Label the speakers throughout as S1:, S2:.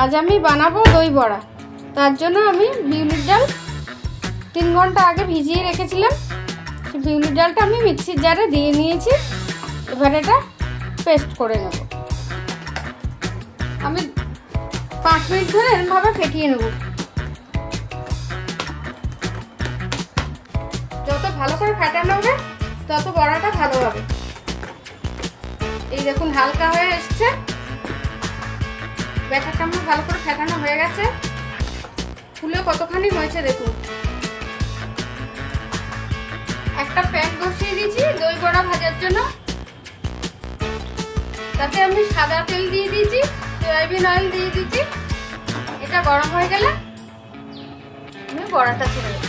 S1: আজ আমি বানাবো দই বড়া। তার জন্য আমি বিউলির ডাল 3 ঘন্টা আগে ভিজিয়ে রেখেছিলাম। সেই বিউলির ডালটা আমি মিক্সির জারে দিয়ে নিয়েছি। এবার এটা পেস্ট করে নেব। আমি 5 মিনিট ধরে এরকমভাবে ফেটিয়ে নেব। যত ভালো করে ফেটানো হবে তত বড়াটা ভালো হবে। এই দেখুন হালকা হয়ে এসছে। ব্যাটারটা আমার ভালো করে ফেটানো হয়ে গেছে। ফুলে কতখানি হয়েছে দেখুন। একটা প্যান বসিয়ে দিয়েছি দই বড়া ভাজার জন্য। তাতে আমি সাদা তেল দিয়ে দিয়েছি, সয়াবিন অয়েল দিয়ে দিয়েছি। এটা গরম হয়ে গেলে আমি বড়াটা ছেড়ে দেব।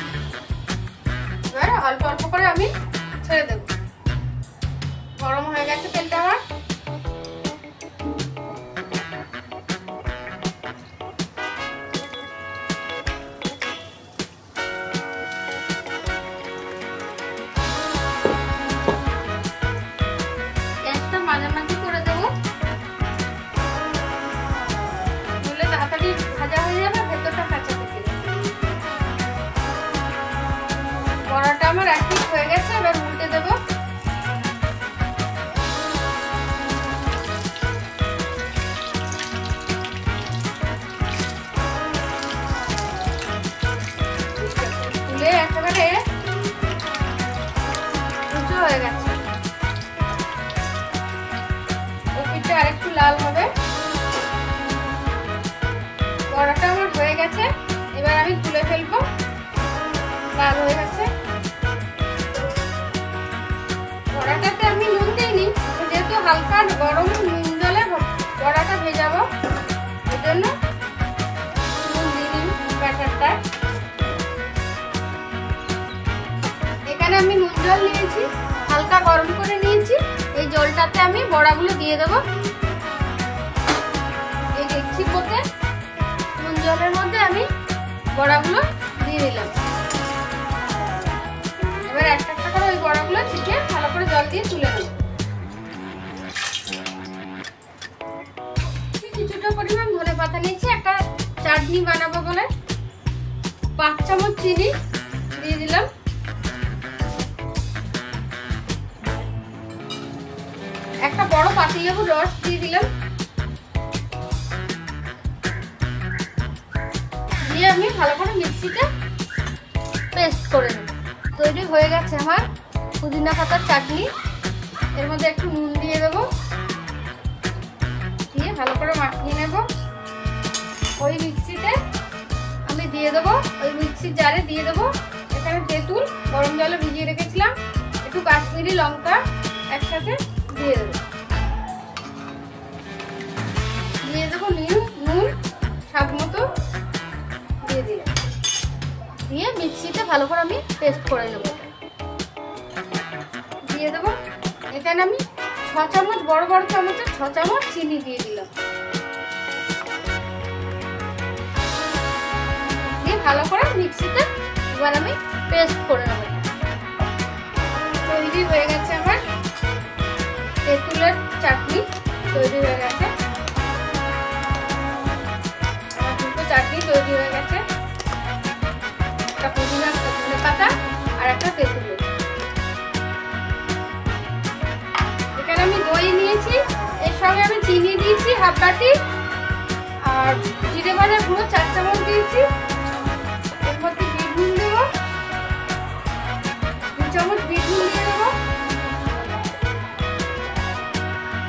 S1: এবার অল্প অল্প করে আমি ছেড়ে দেব। গরম হয়ে গেছে তেলটা আমার। মাঝামাঝি করে দেবো, তাহলে তাড়াতাড়ি ভাজা হয়ে যাবে, ভেতরটা কাঁচা থেকে যাবে। বড়াটা আমার এক পিঠ হয়ে গেছে। এবার উল্টে দেবো। তুলে একেবারে উঁচু হয়ে গেছে। আরেকটু লাল হবে। বড়াটা আমার হয়ে গেছে। এবার আমি তুলে ফেলবো। লাল হয়ে গেছে। বড়াটাতে আমি নুন দিইনি, যেহেতু হালকা গরম নুন জলে বড়াটা ভেজাবো, এই জন্য নুন দিইনি ব্যাটারটা। এখানে আমি নুন জল নিয়েছি, হালকা গরম করে নিয়েছি। এই জলটাতে আমি বড়াগুলো দিয়ে দেবো। এই দেখছি পোতে নুন জলের মধ্যে আমি বড়াগুলো দিয়ে দিলাম। এবার একটা একটা করে ওই বড়াগুলো ছিটে ভালো করে জল দিয়ে তুলে নেব। কিছুটা পরিমাণ ধনেপাতা নিয়েছি, একটা চাটনি বানাবো বলে। 5 চামচ চিনি দিয়ে দিলাম। একটা বড় পাতিলেবুর রস দিয়ে দিলাম। দিয়ে আমি ভালো করে মিক্সিতে পেস্ট করে নেব। তৈরি হয়ে গেছে আমার পুদিনা পাতার চাটনি। এর মধ্যে একটু নুন দিয়ে দেবো, দিয়ে ভালো করে মাখিয়ে নেব। ওই মিক্সিতে আমি দিয়ে দেবো, ওই মিক্সির জারে দিয়ে দেবো এখানে তেঁতুল গরম জলে ভিজিয়ে রেখেছিলাম, একটু কাশ্মীরি লঙ্কা একসাথে দিয়ে দেবো। দিয়ে দেবো নুন স্বাদ মতো দিয়ে দিলাম। দিয়ে মিক্সিতে ভালো করে আমি পেস্ট করে নেব। দিয়ে দেবো এখানে আমি 6 চামচ বড় বড় চামচে 6 চামচ চিনি দিয়ে দিলাম। দিয়ে ভালো করে মিক্সিতে এবার আমি পেস্ট করে নেব। তৈরি হয়ে গেছে আমার তেঁতুলের চাটনি। তৈরি হয়ে গেছে আমার দুটো চাটনি তৈরি হয়ে গেছে। একটা পুদিনা পাতা আর একটা তেঁতুলের। এখানে আমি দই নিয়েছি, এর সঙ্গে আমি চিনি দিয়েছি হাফ বাটি, আর জিরে ভাজা গুঁড়ো 4 চামচ দিয়েছি। এর মধ্যে বিট নুন দেবো, 2 চামচ বিট নুন দিয়ে দেবো।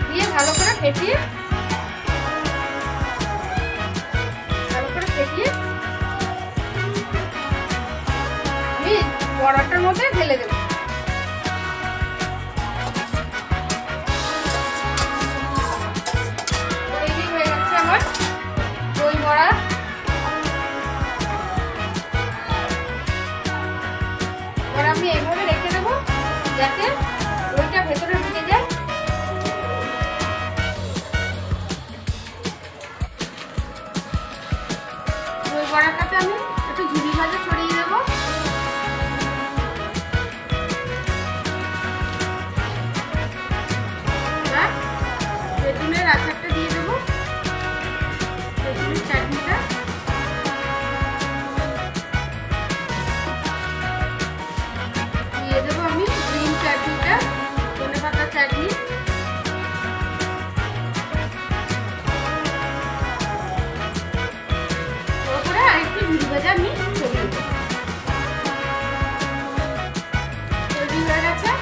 S1: দিয়ে ভালো করে ফেটিয়ে আমি বড়াটার মধ্যে ঢেলে দেবো। তৈরি হয়ে গেছে আমার দই বড়া। এবার আমি এইভাবে রেখে দেবো যাতে দইটা ভেতরে ঢুকে যায়। দই বড়াটাতে আমি একটু ঝুড়ি ভাজা ছড়িয়ে দেবো। হয়ে গেছে।